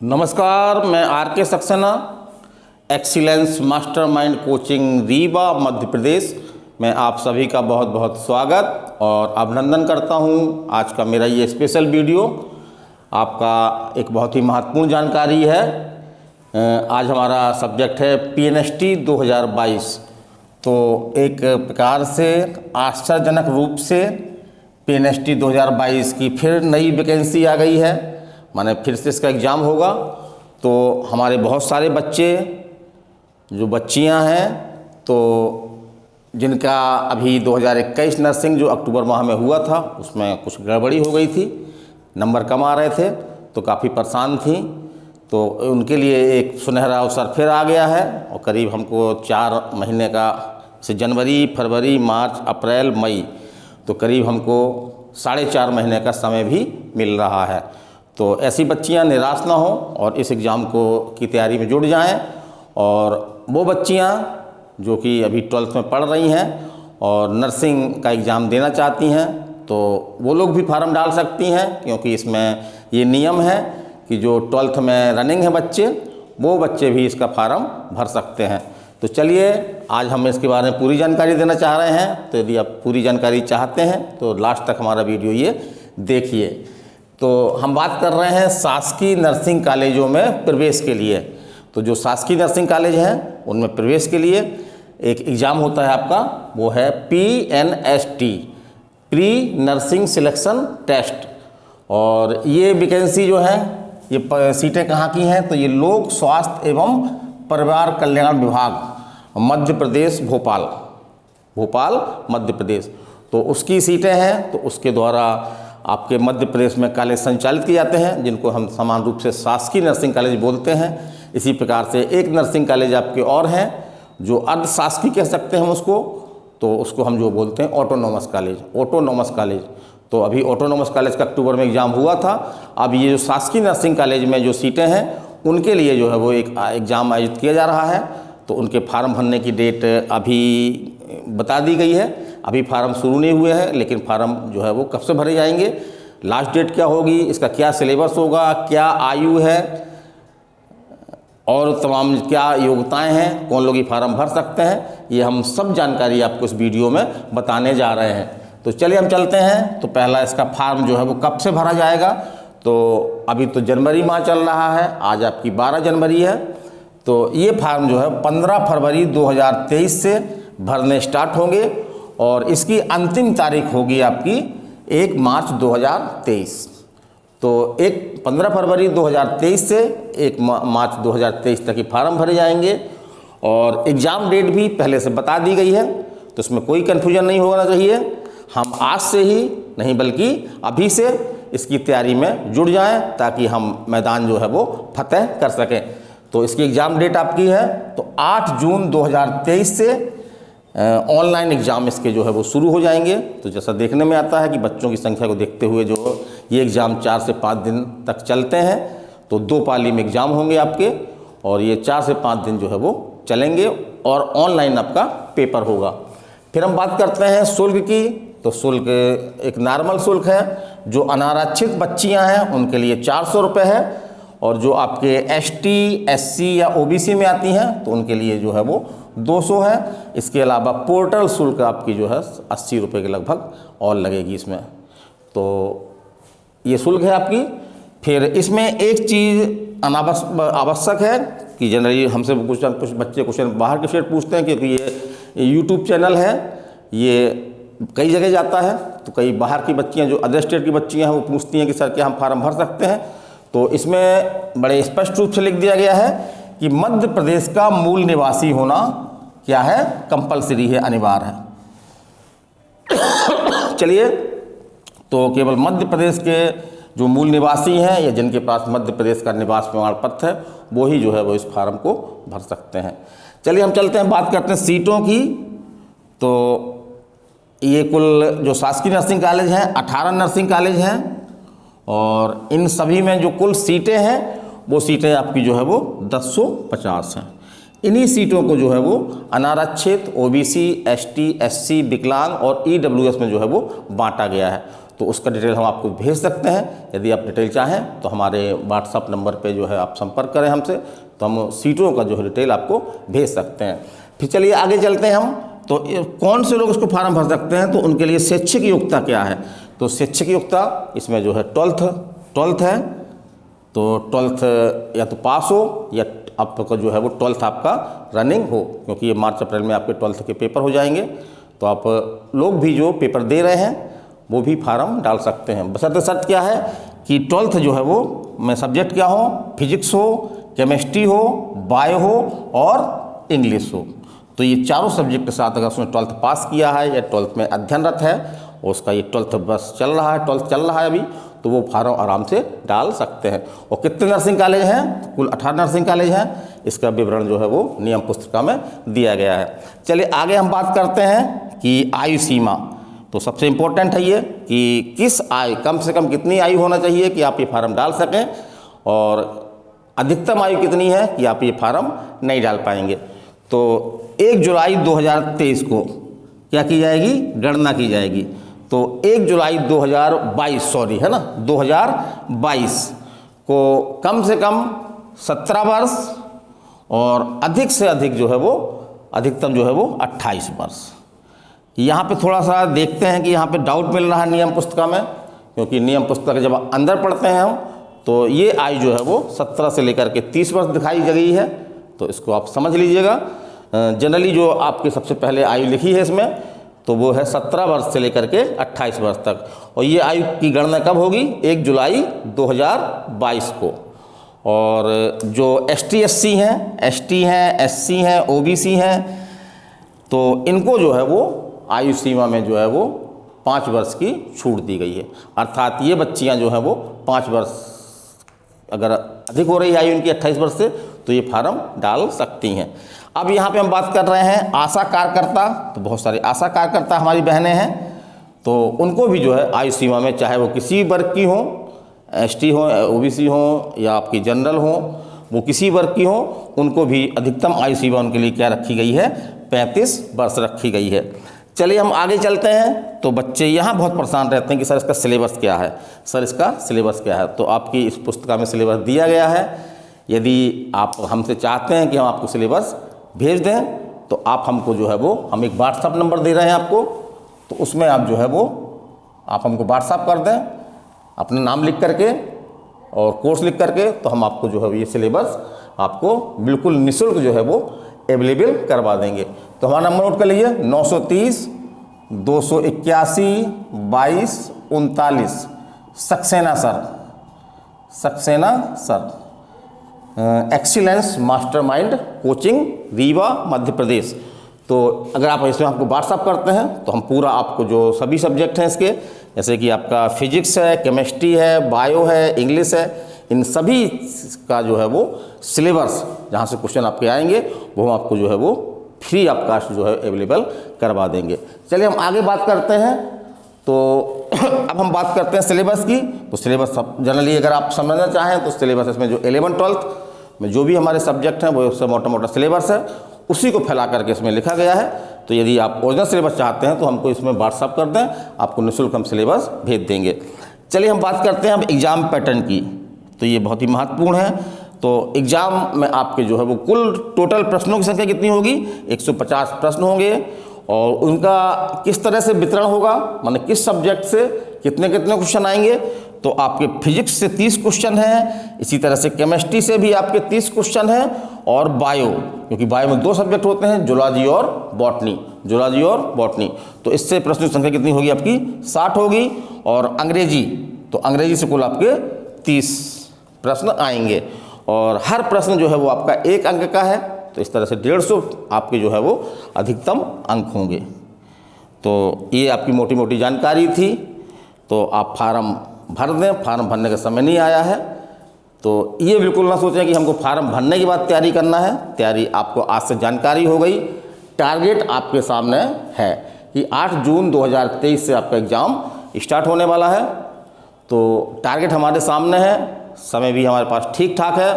नमस्कार, मैं R K Saxena, excellence mastermind coaching Rewa Madhya Pradesh में आप सभी का बहुत बहुत स्वागत और अभिनंदन करता हूं। आज का मेरा ये स्पेशल वीडियो आपका एक बहुत ही महत्वपूर्ण जानकारी है। आज हमारा सब्जेक्ट है पीएनएसटी 2022। तो एक प्रकार से आश्चर्यजनक रूप से पीएनएसटी 2022 की फिर नई वैकेंसी आ गई है, माने फिर से इसका एग्ज़ाम होगा। तो हमारे बहुत सारे बच्चे जो बच्चियां हैं तो जिनका अभी 2021 नर्सिंग जो अक्टूबर माह में हुआ था उसमें कुछ गड़बड़ी हो गई थी, नंबर कम आ रहे थे तो काफ़ी परेशान थी। तो उनके लिए एक सुनहरा अवसर फिर आ गया है और करीब हमको 4 महीने का से जनवरी, फरवरी, मार्च, अप्रैल, मई तो करीब हमको 4.5 महीने का समय भी मिल रहा है। तो ऐसी बच्चियां निराश ना हो और इस एग्ज़ाम को की तैयारी में जुड़ जाएं। और वो बच्चियां जो कि अभी 12th में पढ़ रही हैं और नर्सिंग का एग्ज़ाम देना चाहती हैं तो वो लोग भी फार्म डाल सकती हैं, क्योंकि इसमें ये नियम है कि जो 12th में रनिंग है बच्चे, वो बच्चे भी इसका फार्म भर सकते हैं। तो चलिए आज हम इसके बारे में पूरी जानकारी देना चाह रहे हैं। तो यदि आप पूरी जानकारी चाहते हैं तो लास्ट तक हमारा वीडियो ये देखिए। तो हम बात कर रहे हैं शासकीय नर्सिंग कॉलेजों में प्रवेश के लिए। तो जो शासकीय नर्सिंग कॉलेज हैं उनमें प्रवेश के लिए एक एग्ज़ाम होता है आपका, वो है PNST, pre nursing selection test. और ये वैकेंसी जो है ये सीटें कहाँ की हैं, तो ये लोक स्वास्थ्य एवं परिवार कल्याण विभाग मध्य प्रदेश, भोपाल मध्य प्रदेश। तो उसकी सीटें हैं। तो उसके द्वारा आपके मध्य प्रदेश में कॉलेज संचालित किए जाते हैं, जिनको हम समान रूप से शासकीय नर्सिंग कॉलेज बोलते हैं। इसी प्रकार से एक नर्सिंग कॉलेज आपके और हैं जो अर्ध शासकीय कह सकते हैं उसको, तो उसको हम जो बोलते हैं ऑटोनोमस कॉलेज। तो अभी ऑटोनोमस कॉलेज का अक्टूबर में एग्ज़ाम हुआ था। अब ये जो शासकीय नर्सिंग कॉलेज में जो सीटें हैं उनके लिए जो है वो एक एग्ज़ाम आयोजित किया जा रहा है। तो उनके फार्म भरने की डेट अभी बता दी गई है। अभी फार्म शुरू नहीं हुए हैं, लेकिन फार्म जो है वो कब से भरे जाएंगे, लास्ट डेट क्या होगी, इसका क्या सिलेबस होगा, क्या आयु है और तमाम क्या योग्यताएं हैं, कौन लोग ये फार्म भर सकते हैं, ये हम सब जानकारी आपको इस वीडियो में बताने जा रहे हैं। तो चलिए हम चलते हैं। तो पहला इसका फार्म जो है वो कब से भरा जाएगा, तो अभी तो जनवरी माह चल रहा है, आज आपकी 12 जनवरी है। तो ये फार्म जो है 15 फरवरी 2023 से भरने स्टार्ट होंगे और इसकी अंतिम तारीख होगी आपकी 1 मार्च 2023। तो 15 फरवरी 2023 से 1 मार्च 2023 तक ही फार्म भरे जाएंगे और एग्ज़ाम डेट भी पहले से बता दी गई है। तो इसमें कोई कन्फ्यूजन नहीं होना चाहिए। हम आज से ही नहीं बल्कि अभी से इसकी तैयारी में जुड़ जाएं ताकि हम मैदान जो है वो फतेह कर सकें। तो इसकी एग्ज़ाम डेट आपकी है तो 8 जून 2023 से ऑनलाइन एग्ज़ाम इसके जो है वो शुरू हो जाएंगे। तो जैसा देखने में आता है कि बच्चों की संख्या को देखते हुए जो ये एग्ज़ाम 4 से 5 दिन तक चलते हैं, तो 2 पाली में एग्ज़ाम होंगे आपके और ये 4 से 5 दिन जो है वो चलेंगे और ऑनलाइन आपका पेपर होगा। फिर हम बात करते हैं शुल्क की। तो शुल्क एक नॉर्मल शुल्क है, जो अनारक्षित बच्चियाँ हैं उनके लिए 400 रुपये है और जो आपके एसटी, एससी या ओबीसी में आती हैं तो उनके लिए जो है वो 200 है। इसके अलावा पोर्टल शुल्क आपकी जो है 80 रुपये के लगभग और लगेगी इसमें। तो ये शुल्क है आपकी। फिर इसमें एक चीज़ आवश्यक है कि जनरली हमसे कुछ बच्चे क्वेश्चन बाहर के स्टेट पूछते हैं, क्योंकि ये यूट्यूब चैनल है, ये कई जगह जाता है। तो कई बाहर की बच्चियाँ जो अदर स्टेट की बच्चियाँ हैं वो पूछती हैं कि सर क्या हम फार्म भर सकते हैं। तो इसमें बड़े स्पष्ट रूप से लिख दिया गया है कि मध्य प्रदेश का मूल निवासी होना क्या है, कंपलसरी है, अनिवार्य है। चलिए, तो केवल मध्य प्रदेश के जो मूल निवासी हैं या जिनके पास मध्य प्रदेश का निवास प्रमाण पत्र है वो ही जो है वो इस फार्म को भर सकते हैं। चलिए हम चलते हैं, बात करते हैं सीटों की। तो ये कुल जो शासकीय नर्सिंग कॉलेज हैं 18 नर्सिंग कॉलेज हैं और इन सभी में जो कुल सीटें हैं वो सीटें आपकी जो है वो 1050 हैं। इन्हीं सीटों को जो है वो अनारक्षित, ओबीसी, एसटी, एससी, विकलांग और ईडब्ल्यूएस में जो है वो बांटा गया है। तो उसका डिटेल हम आपको भेज सकते हैं। यदि आप डिटेल चाहें तो हमारे व्हाट्सअप नंबर पे जो है आप संपर्क करें हमसे, तो हम सीटों का जो है डिटेल आपको भेज सकते हैं। फिर चलिए आगे चलते हैं हम। तो कौन से लोग इसको फॉर्म भर सकते हैं, तो उनके लिए शैक्षिक योग्यता क्या है। तो शैक्षिक योग्यता इसमें जो है 12th है, तो 12th या तो पास हो या आपका जो है वो 12th आपका रनिंग हो, क्योंकि ये मार्च अप्रैल में आपके 12th के पेपर हो जाएंगे। तो आप लोग भी जो पेपर दे रहे हैं वो भी फार्म डाल सकते हैं। बशर्ते शर्त क्या है कि 12th जो है वो में सब्जेक्ट क्या हो, फिजिक्स हो, केमिस्ट्री हो, बायो हो और इंग्लिश हो। तो ये चारों सब्जेक्ट के साथ अगर उसने 12th पास किया है या 12th में अध्ययनरत है और उसका ये 12th बस चल रहा है, 12th चल रहा है अभी, तो वो फार्म आराम से डाल सकते हैं। और कितने नर्सिंग कॉलेज हैं, कुल 18 नर्सिंग कॉलेज हैं। इसका विवरण जो है वो नियम पुस्तिका में दिया गया है। चलिए आगे हम बात करते हैं कि आयु सीमा। तो सबसे इम्पोर्टेंट है ये कि किस आयु, कम से कम कितनी आयु होना चाहिए कि आप ये फार्म डाल सकें, और अधिकतम आयु कितनी है कि आप ये फार्म नहीं डाल पाएंगे। तो 1 जुलाई 2023 को क्या की जाएगी, गणना की जाएगी। तो 1 जुलाई 2022 सॉरी है ना 2022 को कम से कम 17 वर्ष और अधिक से अधिक जो है वो अधिकतम जो है वो 28 वर्ष। यहाँ पे थोड़ा सा देखते हैं कि यहाँ पे डाउट मिल रहा है नियम पुस्तिका में, क्योंकि नियम पुस्तिका जब अंदर पढ़ते हैं हम तो ये आयु जो है वो 17 से लेकर के 30 वर्ष दिखाई गई है। तो इसको आप समझ लीजिएगा। जनरली जो आपके सबसे पहले आयु लिखी है इसमें, तो वो है 17 वर्ष से लेकर के 28 वर्ष तक। और ये आयु की गणना कब होगी, 1 जुलाई 2022 को। और जो ST SC हैं, ST हैं, SC हैं, OBC हैं, तो इनको जो है वो आयु सीमा में जो है वो 5 वर्ष की छूट दी गई है। अर्थात ये बच्चियां जो हैं वो 5 वर्ष अगर अधिक हो रही है आयु इनकी 28 वर्ष से, तो ये फार्म डाल सकती हैं। अब यहाँ पे हम बात कर रहे हैं आशा कार्यकर्ता। तो बहुत सारी आशा कार्यकर्ता हमारी बहनें हैं, तो उनको भी जो है आयु सीमा में, चाहे वो किसी वर्ग की हो, ST हो, OBC हो या आपकी जनरल हो, वो किसी वर्ग की हो, उनको भी अधिकतम आयु सीमा उनके लिए क्या रखी गई है, 35 वर्ष रखी गई है। चलिए हम आगे चलते हैं। तो बच्चे यहाँ बहुत परेशान रहते हैं कि सर इसका सिलेबस क्या है, सर इसका सिलेबस क्या है। तो आपकी इस पुस्तिका में सिलेबस दिया गया है। यदि आप हमसे चाहते हैं कि हम आपको सिलेबस भेज दें, तो आप हमको जो है वो, हम एक व्हाट्सअप नंबर दे रहे हैं आपको, तो उसमें आप जो है वो आप हमको व्हाट्सअप कर दें अपना नाम लिख करके और कोर्स लिख करके, तो हम आपको जो है ये सिलेबस आपको बिल्कुल निःशुल्क जो है वो अवेलेबल करवा देंगे। तो हमारा नंबर नोट कर लीजिए, 930 281 22 39। Saxena sir, excellence mastermind coaching Rewa Madhya Pradesh. तो अगर आप इसमें आपको व्हाट्सअप करते हैं तो हम पूरा आपको जो सभी सब्जेक्ट हैं इसके, जैसे कि आपका फिजिक्स है, केमिस्ट्री है, बायो है, इंग्लिश है, इन सभी का जो है वो सिलेबस जहाँ से क्वेश्चन आपके आएंगे वो हम आपको जो है वो फ्री ऑफ कास्ट जो है अवेलेबल करवा देंगे। चलिए हम आगे बात करते हैं। तो अब हम बात करते हैं सिलेबस की। तो सिलेबस जनरली अगर आप समझना चाहें तो सिलेबस इसमें जो 11-12 में जो भी हमारे सब्जेक्ट हैं वो उससे मोटा मोटा सिलेबस है, उसी को फैला करके इसमें लिखा गया है। तो यदि आप ओरिजिनल सिलेबस चाहते हैं तो हमको इसमें व्हाट्सअप कर दें, आपको निःशुल्क हम सिलेबस भेज देंगे। चलिए हम बात करते हैं अब एग्ज़ाम पैटर्न की। तो ये बहुत ही महत्वपूर्ण है। तो एग्ज़ाम में आपके जो है वो कुल टोटल प्रश्नों की संख्या कितनी होगी, 150 प्रश्न होंगे। और उनका किस तरह से वितरण होगा, माने किस सब्जेक्ट से कितने कितने क्वेश्चन आएंगे। तो आपके फिजिक्स से 30 क्वेश्चन हैं, इसी तरह से केमिस्ट्री से भी आपके 30 क्वेश्चन हैं, और बायो, क्योंकि बायो में 2 सब्जेक्ट होते हैं, जूलॉजी और बॉटनी। तो इससे प्रश्न की संख्या कितनी होगी आपकी, 60 होगी। और अंग्रेजी, तो अंग्रेजी से कुल आपके 30 प्रश्न आएंगे, और हर प्रश्न जो है वो आपका 1 अंक का है। तो इस तरह से 150 आपके जो है वो अधिकतम अंक होंगे। तो ये आपकी मोटी मोटी जानकारी थी। तो आप फार्म भर दें, फार्म भरने का समय नहीं आया है तो ये बिल्कुल ना सोचें कि हमको फार्म भरने के बाद तैयारी करना है। तैयारी आपको आज से जानकारी हो गई। टारगेट आपके सामने है कि 8 जून 2023 से आपका एग्ज़ाम स्टार्ट होने वाला है। तो टारगेट हमारे सामने है, समय भी हमारे पास ठीक ठाक है,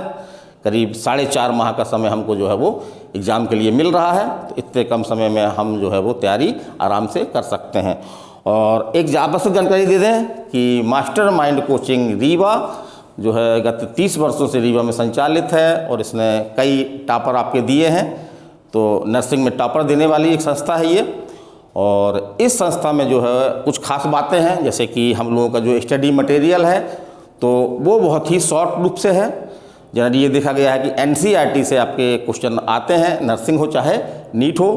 करीब 4.5 माह का समय हमको जो है वो एग्ज़ाम के लिए मिल रहा है। तो इतने कम समय में हम जो है वो तैयारी आराम से कर सकते हैं। और एक आवश्यक जानकारी दे दें कि मास्टर माइंड कोचिंग रीवा जो है गत 30 वर्षों से रीवा में संचालित है और इसने कई टॉपर आपके दिए हैं। तो नर्सिंग में टॉपर देने वाली एक संस्था है ये। और इस संस्था में जो है कुछ खास बातें हैं, जैसे कि हम लोगों का जो स्टडी मटेरियल है तो वो बहुत ही शॉर्ट रूप से है। जनरली ये देखा गया है कि NCERT से आपके क्वेश्चन आते हैं, नर्सिंग हो चाहे नीट हो।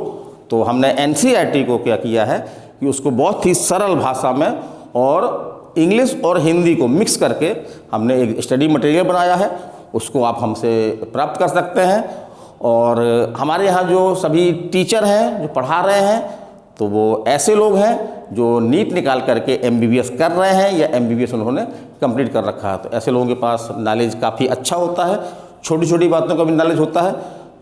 तो हमने NCERT को क्या किया है कि उसको बहुत ही सरल भाषा में और इंग्लिश और हिंदी को मिक्स करके हमने एक स्टडी मटेरियल बनाया है, उसको आप हमसे प्राप्त कर सकते हैं। और हमारे यहाँ जो सभी टीचर हैं जो पढ़ा रहे हैं तो वो ऐसे लोग हैं जो नीट निकाल करके MBBS कर रहे हैं या MBBS उन्होंने कंप्लीट कर रखा है। तो ऐसे लोगों के पास नॉलेज काफ़ी अच्छा होता है, छोटी छोटी बातों का भी नॉलेज होता है।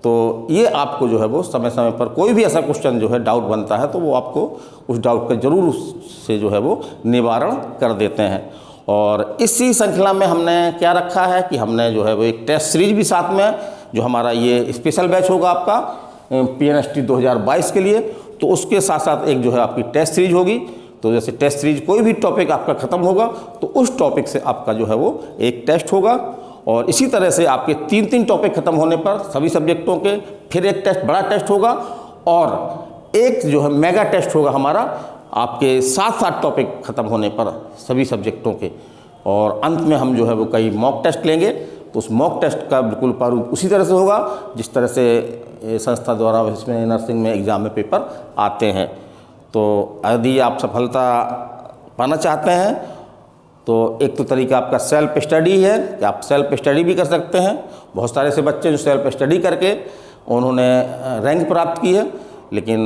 तो ये आपको जो है वो समय समय पर कोई भी ऐसा क्वेश्चन जो है डाउट बनता है तो वो आपको उस डाउट का ज़रूर से जो है वो निवारण कर देते हैं। और इसी श्रृंखला में हमने क्या रखा है कि हमने जो है वो एक टेस्ट सीरीज भी साथ में, जो हमारा ये स्पेशल बैच होगा आपका PNST 2022 के लिए, तो उसके साथ साथ एक जो है आपकी टेस्ट सीरीज होगी। तो जैसे टेस्ट सीरीज कोई भी टॉपिक आपका ख़त्म होगा तो उस टॉपिक से आपका जो है वो एक टेस्ट होगा। और इसी तरह से आपके 3-3 टॉपिक ख़त्म होने पर सभी सब्जेक्टों के फिर एक टेस्ट, बड़ा टेस्ट होगा और एक जो है मेगा टेस्ट होगा हमारा आपके 7-7 टॉपिक ख़त्म होने पर सभी सब्जेक्टों के। और अंत में हम जो है वो कई मॉक टेस्ट लेंगे। तो उस मॉक टेस्ट का बिल्कुल प्रारूप उसी तरह से होगा जिस तरह से संस्था द्वारा इसमें नर्सिंग में एग्ज़ाम में पेपर आते हैं। तो यदि आप सफलता पाना चाहते हैं तो एक तो तरीका आपका सेल्फ स्टडी है कि आप सेल्फ स्टडी भी कर सकते हैं। बहुत सारे ऐसे बच्चे जो सेल्फ स्टडी करके उन्होंने रैंक प्राप्त की है। लेकिन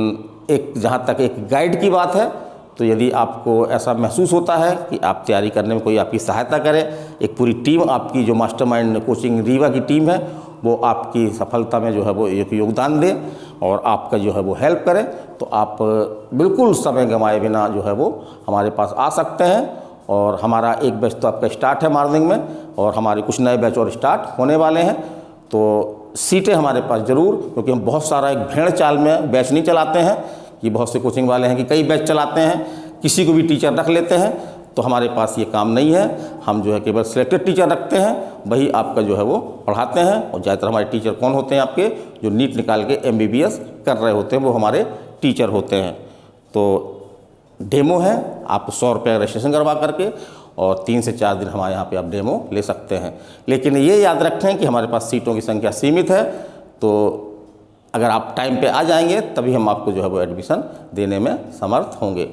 एक जहाँ तक एक गाइड की बात है तो यदि आपको ऐसा महसूस होता है कि आप तैयारी करने में कोई आपकी सहायता करे, एक पूरी टीम आपकी जो मास्टरमाइंड कोचिंग रीवा की टीम है वो आपकी सफलता में जो है वो एक योगदान दे और आपका जो है वो हेल्प करे, तो आप बिल्कुल समय गंवाए बिना जो है वो हमारे पास आ सकते हैं। और हमारा एक बैच तो आपका स्टार्ट है मॉर्निंग में और हमारे कुछ नए बैच और स्टार्ट होने वाले हैं। तो सीटें हमारे पास ज़रूर, क्योंकि हम बहुत सारा एक भेड़ चाल में बैच नहीं चलाते हैं कि बहुत से कोचिंग वाले हैं कि कई बैच चलाते हैं, किसी को भी टीचर रख लेते हैं। तो हमारे पास ये काम नहीं है। हम जो है केवल सिलेक्टेड टीचर रखते हैं, वही आपका जो है वो पढ़ाते हैं। और ज़्यादातर हमारे टीचर कौन होते हैं आपके जो नीट निकाल के MBBS कर रहे होते हैं, वो हमारे टीचर होते हैं। तो डेमो है, आप 100 रुपये रजिस्ट्रेशन करवा करके और 3 से 4 दिन हमारे यहाँ पे आप डेमो ले सकते हैं। लेकिन ये याद रखें कि हमारे पास सीटों की संख्या सीमित है, तो अगर आप टाइम पे आ जाएंगे तभी हम आपको जो है वो एडमिशन देने में समर्थ होंगे।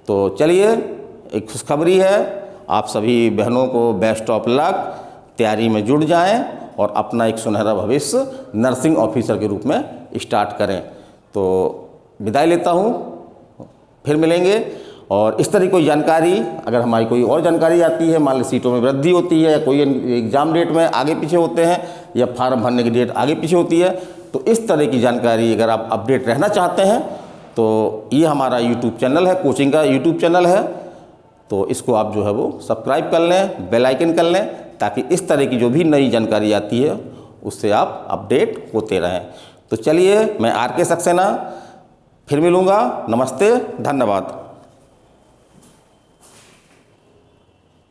तो चलिए, एक खुशखबरी है, आप सभी बहनों को बेस्ट ऑफ लक, तैयारी में जुट जाएं और अपना एक सुनहरा भविष्य नर्सिंग ऑफिसर के रूप में स्टार्ट करें। तो विदाई लेता हूँ, फिर मिलेंगे। और इस तरह कोई जानकारी, अगर हमारी कोई और जानकारी आती है, मान ली सीटों में वृद्धि होती है या कोई एग्ज़ाम डेट में आगे पीछे होते हैं या फार्म भरने की डेट आगे पीछे होती है, तो इस तरह की जानकारी अगर आप अपडेट रहना चाहते हैं तो ये हमारा YouTube चैनल है, कोचिंग का YouTube चैनल है। तो इसको आप जो है वो सब्सक्राइब कर लें, बेल आइकन कर लें, ताकि इस तरह की जो भी नई जानकारी आती है उससे आप अपडेट होते रहें। तो चलिए, मैं RK सक्सेना फिर मिलूँगा। नमस्ते, धन्यवाद।